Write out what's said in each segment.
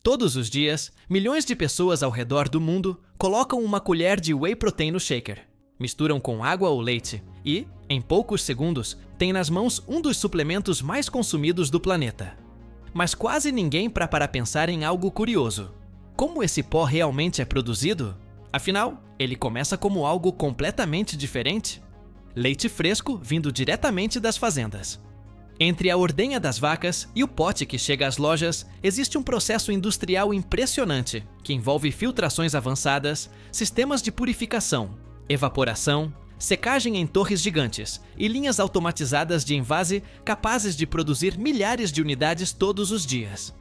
Todos os dias, milhões de pessoas ao redor do mundo colocam uma colher de whey protein no shaker, misturam com água ou leite e, em poucos segundos, têm nas mãos um dos suplementos mais consumidos do planeta. Mas quase ninguém para pensar em algo curioso. Como esse pó realmente é produzido? Afinal, ele começa como algo completamente diferente. Leite fresco vindo diretamente das fazendas. Entre a ordenha das vacas e o pote que chega às lojas, existe um processo industrial impressionante que envolve filtrações avançadas, sistemas de purificação, evaporação, secagem em torres gigantes e linhas automatizadas de envase capazes de produzir milhares de unidades todos os dias.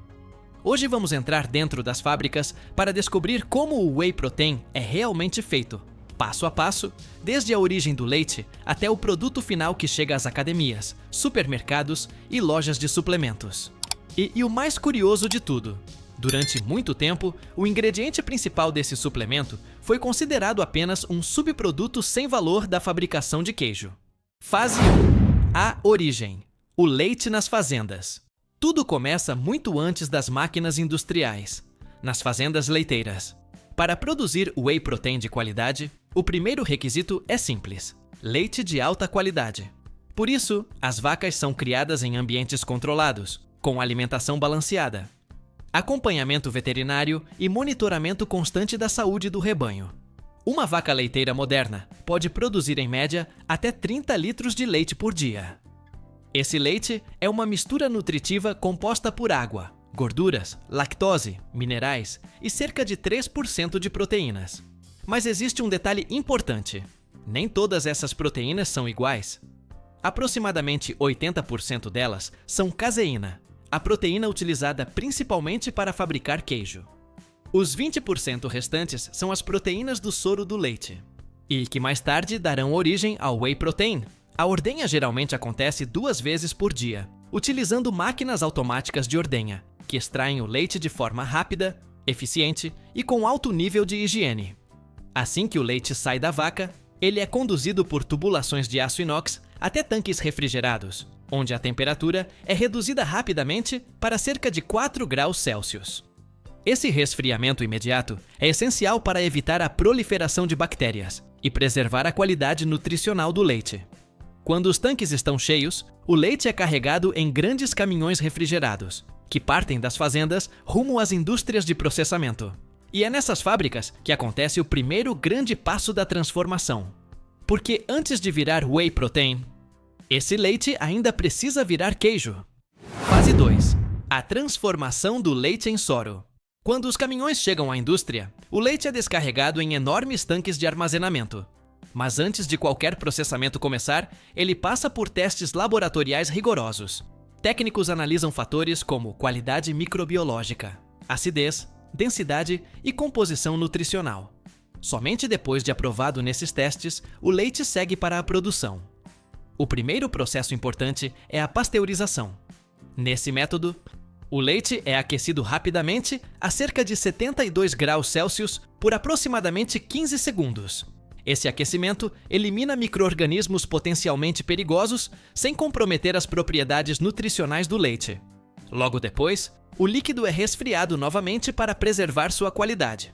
Hoje vamos entrar dentro das fábricas para descobrir como o whey protein é realmente feito, passo a passo, desde a origem do leite até o produto final que chega às academias, supermercados e lojas de suplementos. E o mais curioso de tudo, durante muito tempo, o ingrediente principal desse suplemento foi considerado apenas um subproduto sem valor da fabricação de queijo. Fase 1. A origem. O leite nas fazendas. Tudo começa muito antes das máquinas industriais, nas fazendas leiteiras. Para produzir whey protein de qualidade, o primeiro requisito é simples: leite de alta qualidade. Por isso, as vacas são criadas em ambientes controlados, com alimentação balanceada, acompanhamento veterinário e monitoramento constante da saúde do rebanho. Uma vaca leiteira moderna pode produzir em média até 30 litros de leite por dia. Esse leite é uma mistura nutritiva composta por água, gorduras, lactose, minerais e cerca de 3% de proteínas. Mas existe um detalhe importante: nem todas essas proteínas são iguais. Aproximadamente 80% delas são caseína, a proteína utilizada principalmente para fabricar queijo. Os 20% restantes são as proteínas do soro do leite, e que mais tarde darão origem ao whey protein. A ordenha geralmente acontece 2 vezes por dia, utilizando máquinas automáticas de ordenha, que extraem o leite de forma rápida, eficiente e com alto nível de higiene. Assim que o leite sai da vaca, ele é conduzido por tubulações de aço inox até tanques refrigerados, onde a temperatura é reduzida rapidamente para cerca de 4 graus Celsius. Esse resfriamento imediato é essencial para evitar a proliferação de bactérias e preservar a qualidade nutricional do leite. Quando os tanques estão cheios, o leite é carregado em grandes caminhões refrigerados, que partem das fazendas rumo às indústrias de processamento. E é nessas fábricas que acontece o primeiro grande passo da transformação. Porque antes de virar whey protein, esse leite ainda precisa virar queijo. Fase 2. A transformação do leite em soro. Quando os caminhões chegam à indústria, o leite é descarregado em enormes tanques de armazenamento. Mas antes de qualquer processamento começar, ele passa por testes laboratoriais rigorosos. Técnicos analisam fatores como qualidade microbiológica, acidez, densidade e composição nutricional. Somente depois de aprovado nesses testes, o leite segue para a produção. O primeiro processo importante é a pasteurização. Nesse método, o leite é aquecido rapidamente a cerca de 72 graus Celsius por aproximadamente 15 segundos. Esse aquecimento elimina micro-organismos potencialmente perigosos sem comprometer as propriedades nutricionais do leite. Logo depois, o líquido é resfriado novamente para preservar sua qualidade.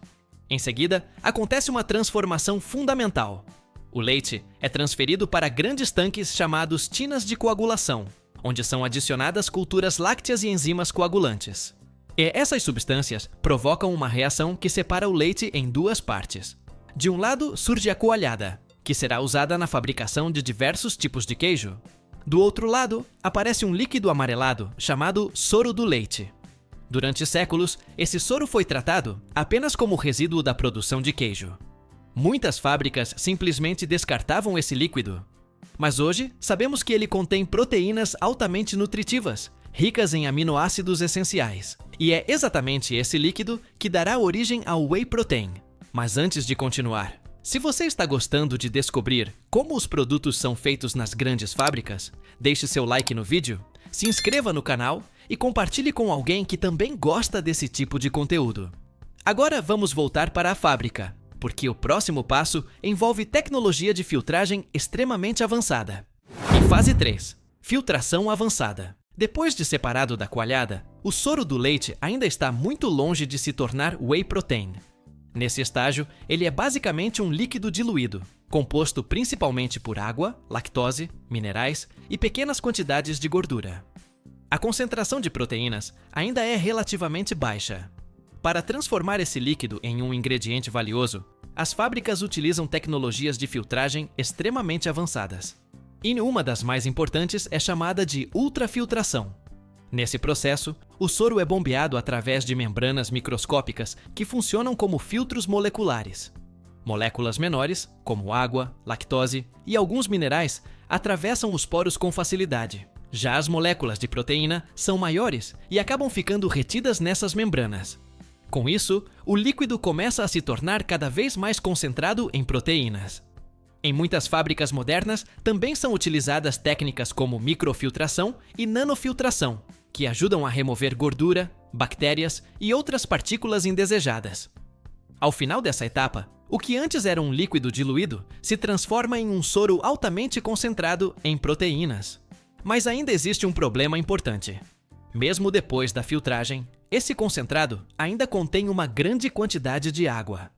Em seguida, acontece uma transformação fundamental. O leite é transferido para grandes tanques chamados tinas de coagulação, onde são adicionadas culturas lácteas e enzimas coagulantes. E essas substâncias provocam uma reação que separa o leite em 2 partes. De um lado surge a coalhada, que será usada na fabricação de diversos tipos de queijo. Do outro lado, aparece um líquido amarelado chamado soro do leite. Durante séculos, esse soro foi tratado apenas como resíduo da produção de queijo. Muitas fábricas simplesmente descartavam esse líquido. Mas hoje, sabemos que ele contém proteínas altamente nutritivas, ricas em aminoácidos essenciais. E é exatamente esse líquido que dará origem ao whey protein. Mas antes de continuar, se você está gostando de descobrir como os produtos são feitos nas grandes fábricas, deixe seu like no vídeo, se inscreva no canal e compartilhe com alguém que também gosta desse tipo de conteúdo. Agora vamos voltar para a fábrica, porque o próximo passo envolve tecnologia de filtragem extremamente avançada. E fase 3. Filtração avançada. Depois de separado da coalhada, O soro do leite ainda está muito longe de se tornar whey protein. Nesse estágio, ele é basicamente um líquido diluído, composto principalmente por água, lactose, minerais e pequenas quantidades de gordura. A concentração de proteínas ainda é relativamente baixa. Para transformar esse líquido em um ingrediente valioso, as fábricas utilizam tecnologias de filtragem extremamente avançadas. E uma das mais importantes é chamada de ultrafiltração. Nesse processo, o soro é bombeado através de membranas microscópicas que funcionam como filtros moleculares. Moléculas menores, como água, lactose e alguns minerais, atravessam os poros com facilidade. Já as moléculas de proteína são maiores e acabam ficando retidas nessas membranas. Com isso, o líquido começa a se tornar cada vez mais concentrado em proteínas. Em muitas fábricas modernas, também são utilizadas técnicas como microfiltração e nanofiltração, que ajudam a remover gordura, bactérias e outras partículas indesejadas. Ao final dessa etapa, o que antes era um líquido diluído se transforma em um soro altamente concentrado em proteínas. Mas ainda existe um problema importante. Mesmo depois da filtragem, esse concentrado ainda contém uma grande quantidade de água.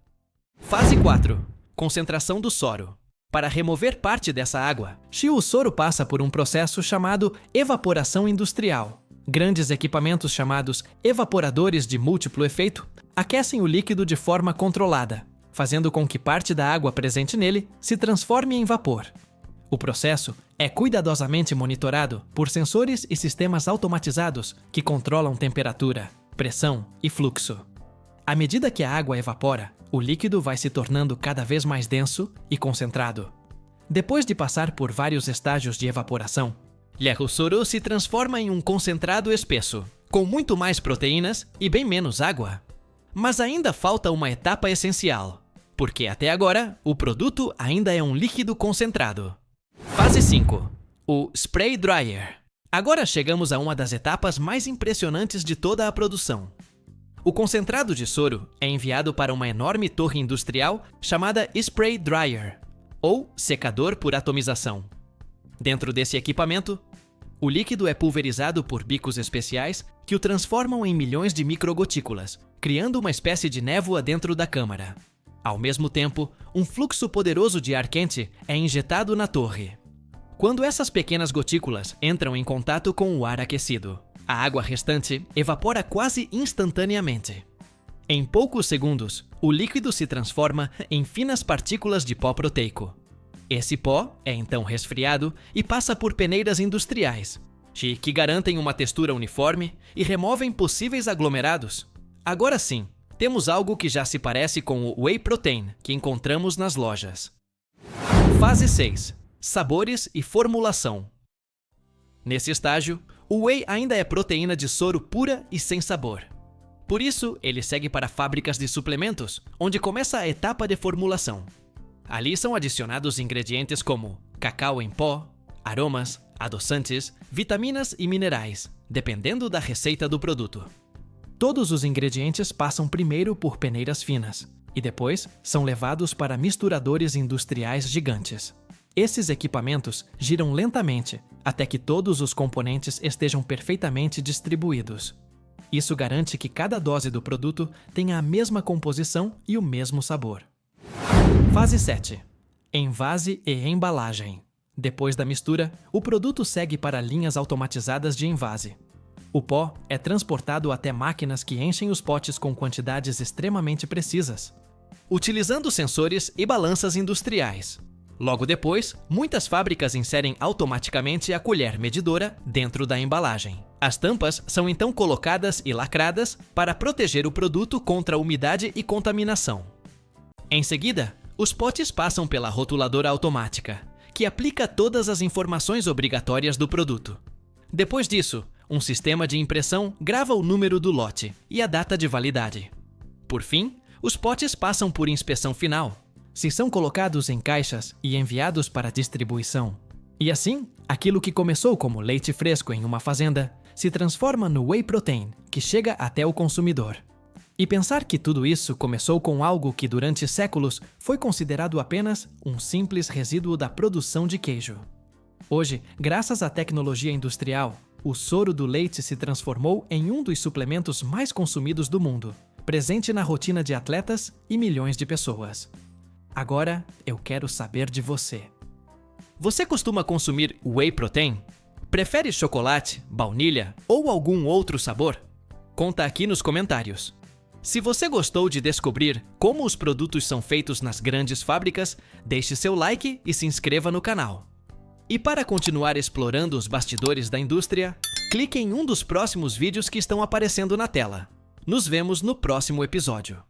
Fase 4. Concentração do soro. Para remover parte dessa água, o soro passa por um processo chamado evaporação industrial. Grandes equipamentos chamados evaporadores de múltiplo efeito aquecem o líquido de forma controlada, fazendo com que parte da água presente nele se transforme em vapor. O processo é cuidadosamente monitorado por sensores e sistemas automatizados que controlam temperatura, pressão e fluxo. À medida que a água evapora, o líquido vai se tornando cada vez mais denso e concentrado. Depois de passar por vários estágios de evaporação, o soro se transforma em um concentrado espesso, com muito mais proteínas e bem menos água. Mas ainda falta uma etapa essencial, porque até agora o produto ainda é um líquido concentrado. Fase 5. O Spray Dryer. Agora chegamos a uma das etapas mais impressionantes de toda a produção. O concentrado de soro é enviado para uma enorme torre industrial chamada Spray Dryer, ou secador por atomização. Dentro desse equipamento, o líquido é pulverizado por bicos especiais que o transformam em milhões de microgotículas, criando uma espécie de névoa dentro da câmara. Ao mesmo tempo, um fluxo poderoso de ar quente é injetado na torre. Quando essas pequenas gotículas entram em contato com o ar aquecido, a água restante evapora quase instantaneamente. Em poucos segundos, o líquido se transforma em finas partículas de pó proteico. Esse pó é então resfriado e passa por peneiras industriais, que garantem uma textura uniforme e removem possíveis aglomerados. Agora sim, temos algo que já se parece com o whey protein que encontramos nas lojas. Fase 6. Sabores e formulação. Nesse estágio, o whey ainda é proteína de soro pura e sem sabor. Por isso, ele segue para fábricas de suplementos, onde começa a etapa de formulação. Ali são adicionados ingredientes como cacau em pó, aromas, adoçantes, vitaminas e minerais, dependendo da receita do produto. Todos os ingredientes passam primeiro por peneiras finas e depois são levados para misturadores industriais gigantes. Esses equipamentos giram lentamente até que todos os componentes estejam perfeitamente distribuídos. Isso garante que cada dose do produto tenha a mesma composição e o mesmo sabor. Fase 7. Envase e embalagem. Depois da mistura, o produto segue para linhas automatizadas de envase. O pó é transportado até máquinas que enchem os potes com quantidades extremamente precisas, utilizando sensores e balanças industriais. Logo depois, muitas fábricas inserem automaticamente a colher medidora dentro da embalagem. As tampas são então colocadas e lacradas para proteger o produto contra a umidade e contaminação. Em seguida, os potes passam pela rotuladora automática, que aplica todas as informações obrigatórias do produto. Depois disso, um sistema de impressão grava o número do lote e a data de validade. Por fim, os potes passam por inspeção final, se são colocados em caixas e enviados para distribuição. E assim, aquilo que começou como leite fresco em uma fazenda se transforma no whey protein, que chega até o consumidor. E pensar que tudo isso começou com algo que durante séculos foi considerado apenas um simples resíduo da produção de queijo. Hoje, graças à tecnologia industrial, o soro do leite se transformou em um dos suplementos mais consumidos do mundo, presente na rotina de atletas e milhões de pessoas. Agora, eu quero saber de você. Você costuma consumir whey protein? Prefere chocolate, baunilha ou algum outro sabor? Conta aqui nos comentários. Se você gostou de descobrir como os produtos são feitos nas grandes fábricas, deixe seu like e se inscreva no canal. E para continuar explorando os bastidores da indústria, clique em um dos próximos vídeos que estão aparecendo na tela. Nos vemos no próximo episódio.